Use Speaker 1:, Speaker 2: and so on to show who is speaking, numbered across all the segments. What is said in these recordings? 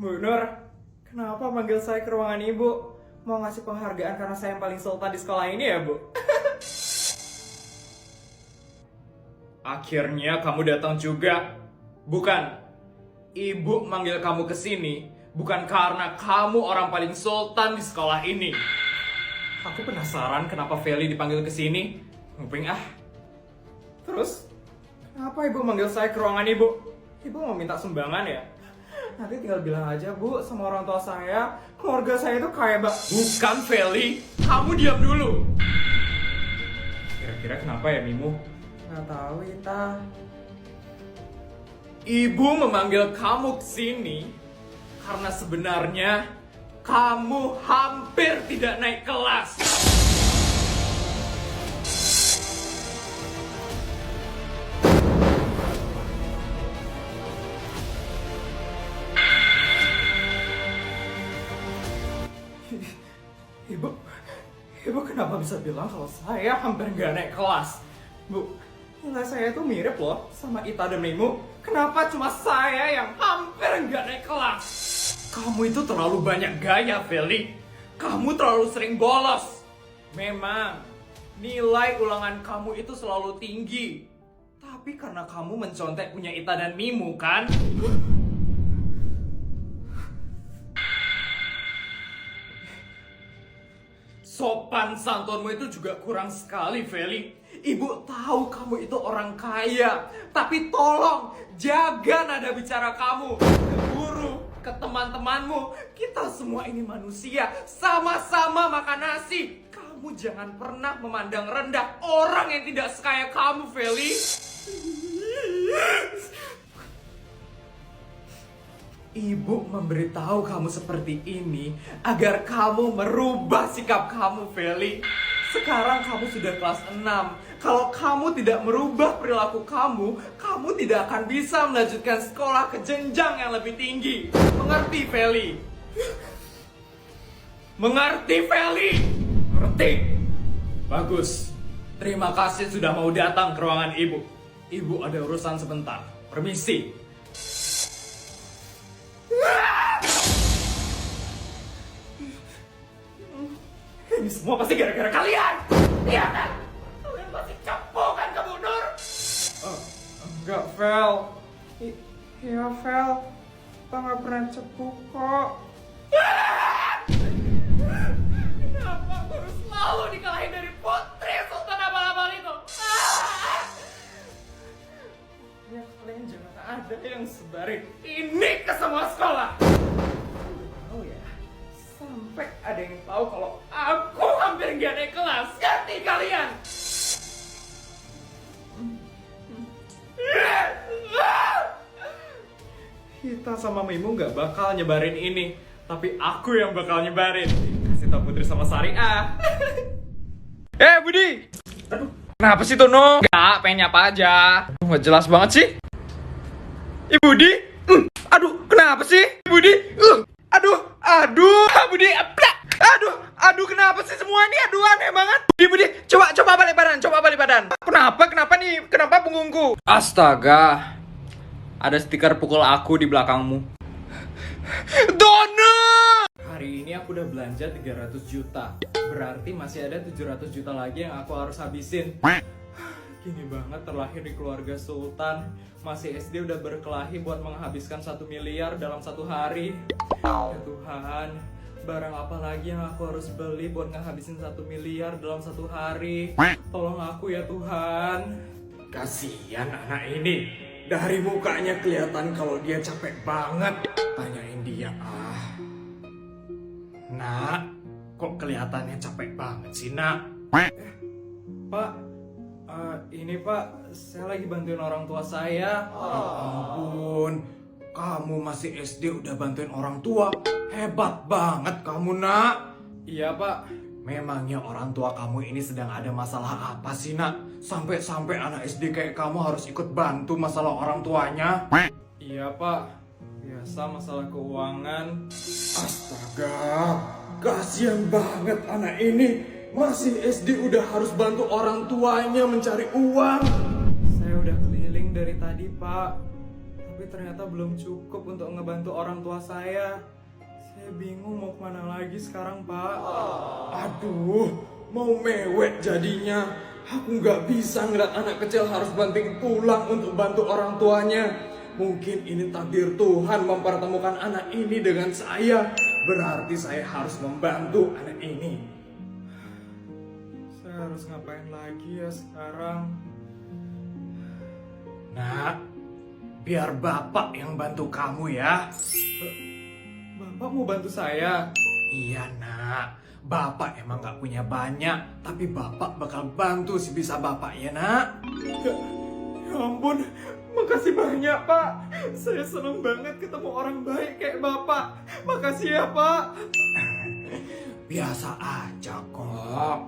Speaker 1: Bu Nur, kenapa manggil saya ke ruangan ibu? Mau ngasih penghargaan karena saya yang paling sultan di sekolah ini ya, Bu? Akhirnya kamu datang juga. Bukan, ibu manggil kamu ke sini bukan karena kamu orang paling sultan di sekolah ini. Aku penasaran kenapa Feli dipanggil ke sini. Nguping ah. Terus, kenapa ibu manggil saya ke ruangan ibu? Ibu mau minta sumbangan ya? Nanti tinggal bilang aja, Bu, sama orang tua saya, keluarga saya itu kaya banget. Bukan, Feli. Kamu diam dulu. Kira-kira kenapa ya, Mimu? Nggak tahu, Ita. Ibu memanggil kamu ke sini karena sebenarnya kamu hampir tidak naik kelas. Ibu kenapa bisa bilang kalau saya hampir nggak naik kelas? Bu, nilai saya itu mirip loh sama Ita dan Mimu. Kenapa cuma saya yang hampir nggak naik kelas? Kamu itu terlalu banyak gaya, Feli. Kamu terlalu sering bolos. Memang, nilai ulangan kamu itu selalu tinggi. Tapi karena kamu mencontek punya Ita dan Mimu, kan? Sopan santunmu itu juga kurang sekali, Feli. Ibu tahu kamu itu orang kaya. Tapi tolong, jaga nada bicara kamu. Ke guru, ke teman-temanmu. Kita semua ini manusia. Sama-sama makan nasi. Kamu jangan pernah memandang rendah orang yang tidak sekaya kamu, Feli. Ibu memberitahu kamu seperti ini agar kamu merubah sikap kamu, Feli. Sekarang kamu sudah kelas 6. Kalau kamu tidak merubah perilaku kamu, kamu tidak akan bisa melanjutkan sekolah ke jenjang yang lebih tinggi. Mengerti, Feli? Mengerti, Feli? Mengerti? Bagus. Terima kasih sudah mau datang ke ruangan ibu. Ibu ada urusan sebentar. Permisi. Ini semua pasti gara-gara kalian. Iya kan? Kalian pasti cepu kan ke Bu Nur? Enggak, Fel. Iya, Fel. Kita nggak pernah cepu kok. Kenapa aku harus selalu dikalahin dari putri Sultan abal-abal itu? Ya, kalian jangan ada yang sebarin ini ke semua sekolah. Tahu ya, sampai ada yang tahu kalau aku hampir nggak naik kelas. Ganti kalian. Kita sama Mimu nggak bakal nyebarin ini, tapi aku yang bakal nyebarin. Kasih tau Putri sama Sari ah. Budi. Aduh, kenapa sih Tono? Nggak, pengen nyapa aja. Nggak jelas banget sih. Budi. Aduh, kenapa sih? Budi. Aduh, Budi. Aduh, kenapa sih semua ini? Aduh, aneh banget. Budi, coba balik badan. Kenapa nih? Kenapa punggungku? Astaga. Ada stiker pukul aku di belakangmu. Dono! Hari ini aku udah belanja 300 juta. Berarti masih ada 700 juta lagi yang aku harus habisin. Gini banget terlahir di keluarga sultan. Masih SD udah berkelahi buat menghabiskan 1 miliar dalam 1 hari. Ya Tuhan, barang apa lagi yang aku harus beli buat ngehabisin 1 miliar dalam 1 hari? Tolong aku ya Tuhan. Kasihan anak ini. Dari mukanya kelihatan kalau dia capek banget. Tanyain dia Nak, kok kelihatannya capek banget sih, Nak? Pak, ini Pak, saya lagi bantuin orang tua saya. Ya ampun, kamu masih SD udah bantuin orang tua. Hebat banget kamu, Nak. Iya Pak. Memangnya orang tua kamu ini sedang ada masalah apa sih, Nak? Sampai-sampai anak SD kayak kamu harus ikut bantu masalah orang tuanya. Iya Pak, biasa masalah keuangan. Astaga, kasihan banget anak ini. Masih SD udah harus bantu orang tuanya mencari uang. Saya udah keliling dari tadi Pak, tapi Tapi ternyata belum cukup untuk ngebantu orang tua saya. Saya bingung mau kemana lagi sekarang, Pak.
Speaker 2: Aduh, mau mewek jadinya. Aku nggak bisa ngeliat anak kecil harus banting tulang untuk bantu orang tuanya. Mungkin ini takdir Tuhan mempertemukan anak ini dengan saya. Berarti saya harus membantu anak ini.
Speaker 1: Saya harus ngapain lagi ya sekarang?
Speaker 2: Nak, biar bapak yang bantu kamu ya.
Speaker 1: Bapak mau bantu saya?
Speaker 2: Iya nak, bapak emang gak punya banyak, tapi bapak bakal bantu sebisa bapak ya nak.
Speaker 1: Ya ampun, makasih banyak Pak. Saya seneng banget ketemu orang baik kayak Bapak. Makasih ya Pak.
Speaker 2: Biasa aja kok.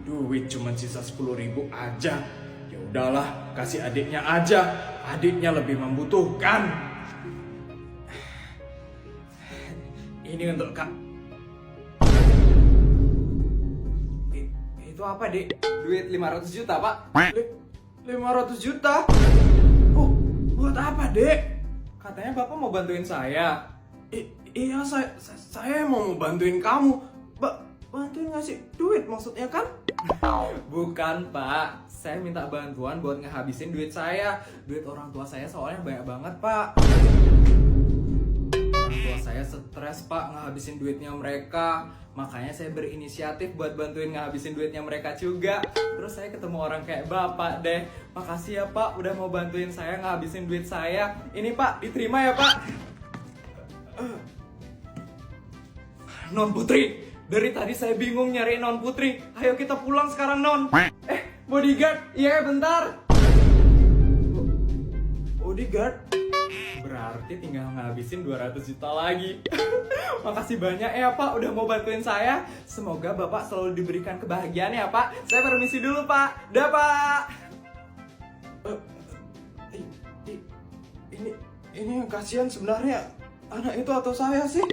Speaker 2: Duit cuma sisa 10.000 aja. Ya udahlah, kasih adiknya aja. Adiknya lebih membutuhkan. Ini untuk Kak. Itu apa, Dek?
Speaker 1: Duit 500 juta Pak.
Speaker 2: 500 juta? Oh, buat apa, Dek?
Speaker 1: Katanya Bapak mau bantuin saya.
Speaker 2: Iya, saya mau bantuin kamu. Bantuin ngasih duit maksudnya kan?
Speaker 1: Bukan Pak, saya minta bantuan buat ngehabisin duit saya. Duit orang tua saya soalnya banyak banget Pak. Orang tua saya stres Pak ngehabisin duitnya mereka. Makanya saya berinisiatif buat bantuin ngehabisin duitnya mereka juga. Terus saya ketemu orang kayak Bapak deh. Makasih ya Pak udah mau bantuin saya ngehabisin duit saya. Ini Pak, diterima ya Pak. Non Putri, dari tadi saya bingung nyari Non Putri. Ayo kita pulang sekarang Non. Bodyguard, iya bentar.
Speaker 2: Bodyguard?
Speaker 1: Berarti tinggal ngabisin 200 juta lagi. Makasih banyak ya Pak udah mau bantuin saya. Semoga Bapak selalu diberikan kebahagiaan ya Pak. Saya permisi dulu Pak. Dah Pak.
Speaker 2: Ini yang kasihan sebenarnya anak itu atau saya sih?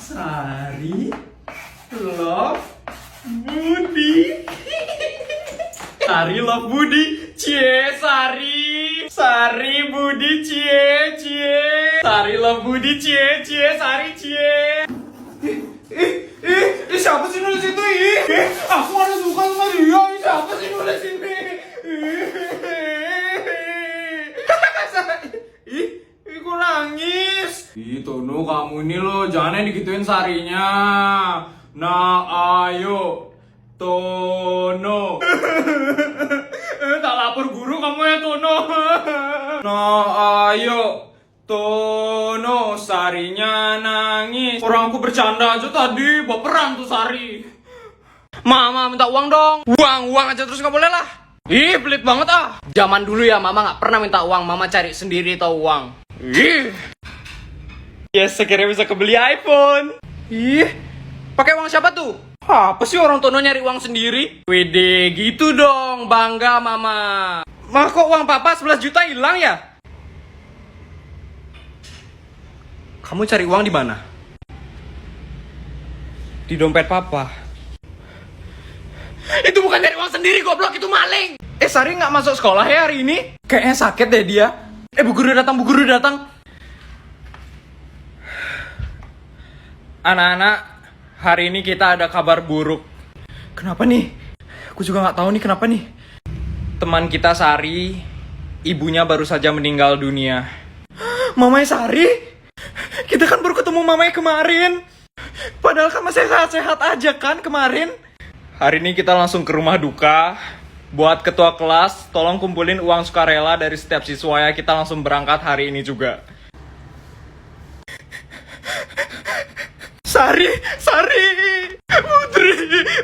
Speaker 1: Sari, Love, Budi. Sari, Love, Budi. Cie, Sari. Sari, Budi, cie, cie. Sari, Love, Budi, cie, cie. Sari, cie.
Speaker 2: Siapa sih nulis itu? Aku ada suka sama dia. Siapa sih nulis ini?
Speaker 1: Kok nangis?
Speaker 2: Tono, kamu ini loh, jangan digituin Sarinya. Nah, ayo, Tono.
Speaker 1: Tak lapor guru kamu ya Tono.
Speaker 2: Nah, ayo, Tono. Sarinya nangis. Orang aku bercanda aja tadi, baperan tuh Sari.
Speaker 3: Mama minta uang dong. Uang aja terus nggak boleh lah. Ih, pelit banget ah. Zaman dulu ya mama nggak pernah minta uang, mama cari sendiri tau uang. Ih.
Speaker 1: Yes, akhirnya bisa kebeli iPhone.
Speaker 3: Ih. Pakai uang siapa tuh? Apa sih orang Tono nyari uang sendiri? Wede, gitu dong, bangga mama. Mah kok uang papa 11 juta hilang ya? Kamu cari uang di mana? Di dompet papa. Itu bukan dari uang sendiri, goblok, itu maling. Sari nggak masuk sekolah ya hari ini? Kayaknya sakit deh dia. Bu guru datang. Anak-anak, hari ini kita ada kabar buruk. Kenapa nih? Aku juga nggak tahu nih kenapa nih. Teman kita Sari, ibunya baru saja meninggal dunia. Mamanya Sari? Kita kan baru ketemu mamanya kemarin. Padahal kan masih sehat-sehat aja kan kemarin. Hari ini kita langsung ke rumah duka. Buat ketua kelas, tolong kumpulin uang sukarela dari setiap siswa ya. Kita langsung berangkat hari ini juga. Sari,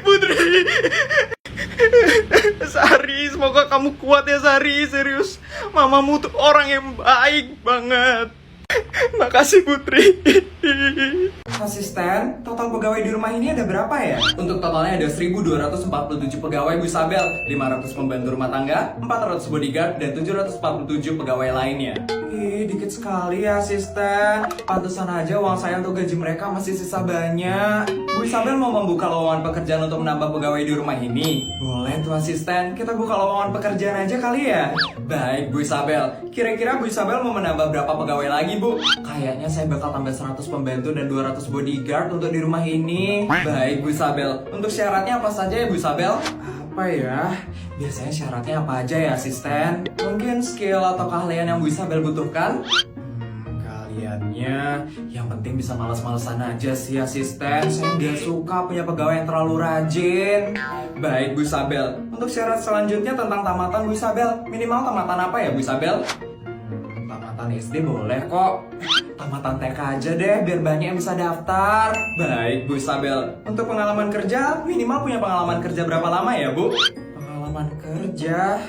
Speaker 3: Putri. Sari, semoga kamu kuat ya Sari, serius. Mamamu tuh orang yang baik banget. Makasih Putri.
Speaker 1: Asisten, total pegawai di rumah ini ada berapa ya? Untuk totalnya ada 1.247 pegawai Bu Isabel, 500 pembantu rumah tangga, 400 bodyguard, dan 747 pegawai lainnya. Ih, dikit sekali ya asisten. Pantesan aja uang saya untuk gaji mereka masih sisa banyak. Bu Isabel mau membuka lowongan pekerjaan untuk menambah pegawai di rumah ini? Boleh tuh asisten, kita buka lowongan pekerjaan aja kali ya? Baik Bu Isabel, kira-kira Bu Isabel mau menambah berapa pegawai lagi Bu? Kayaknya saya bakal tambah 100 pembantu dan 200 bodyguard untuk di rumah ini. Baik Bu Isabel, untuk syaratnya apa saja ya Bu Isabel? Apa ya? Biasanya syaratnya apa aja ya asisten? Mungkin skill atau keahlian yang Bu Isabel butuhkan? Keahliannya yang penting bisa malas-malesan aja sih asisten. Saya nggak suka punya pegawai yang terlalu rajin. Baik Bu Isabel, untuk syarat selanjutnya tentang tamatan Bu Isabel. Minimal tamatan apa ya Bu Isabel? Tamatan SD boleh kok. Tamatan TK aja deh, biar banyak yang bisa daftar. Baik Bu Isabel, untuk pengalaman kerja, minimal punya pengalaman kerja berapa lama ya Bu? Pengalaman kerja?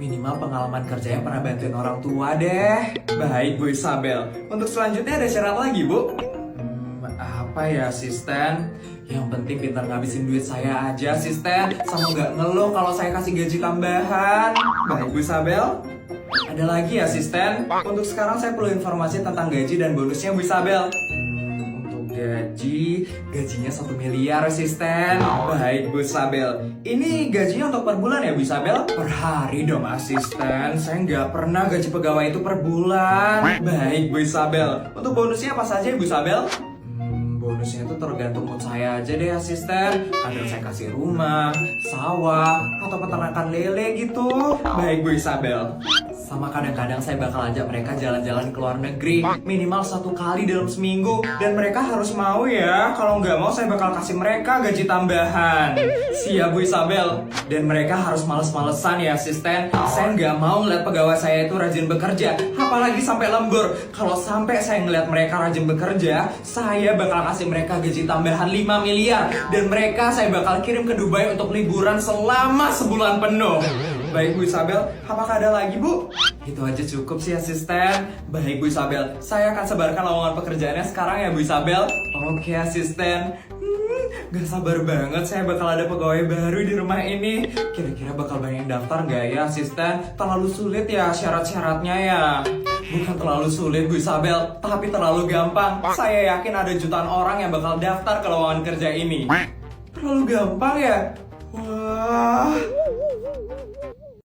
Speaker 1: Minimal pengalaman kerja yang pernah bantuin orang tua deh. Baik Bu Isabel, untuk selanjutnya ada syarat lagi Bu? Apa ya asisten? Yang penting pintar ngabisin duit saya aja asisten, sama nggak ngeluh kalau saya kasih gaji tambahan. Baik Bu Isabel. Ada lagi asisten. Untuk sekarang saya perlu informasi tentang gaji dan bonusnya Bu Isabel. Untuk gajinya 1 miliar asisten. Baik Bu Isabel. Ini gajinya untuk per bulan ya Bu Isabel? Per hari dong asisten. Saya nggak pernah gaji pegawai itu per bulan. Baik Bu Isabel. Untuk bonusnya apa saja Bu Isabel? Bonusnya itu tergantung mood saya aja deh asisten. Kadang saya kasih rumah, sawah, atau peternakan lele gitu. Baik Bu Isabel. Sama kadang-kadang saya bakal ajak mereka jalan-jalan ke luar negeri. Minimal 1 kali dalam seminggu. Dan mereka harus mau ya. Kalau nggak mau saya bakal kasih mereka gaji tambahan. Siap Bu Isabel. Dan mereka harus males-malesan ya asisten. Saya nggak mau ngeliat pegawai saya itu rajin bekerja. Apalagi sampai lembur. Kalau sampai saya ngeliat mereka rajin bekerja, saya bakal kasih mereka gaji tambahan 5 miliar. Dan mereka saya bakal kirim ke Dubai untuk liburan selama sebulan penuh. Baik Bu Isabel, apakah ada lagi Bu? Itu aja cukup sih asisten. Baik Bu Isabel, saya akan sebarkan lowongan pekerjaannya sekarang ya Bu Isabel. Oke asisten. Gak sabar banget saya bakal ada pegawai baru di rumah ini. Kira-kira bakal banyak yang daftar gak ya asisten? Terlalu sulit ya syarat-syaratnya ya? Bukan terlalu sulit Bu Isabel, tapi terlalu gampang. Saya yakin ada jutaan orang yang bakal daftar ke lowongan kerja ini. Terlalu gampang ya? Wah,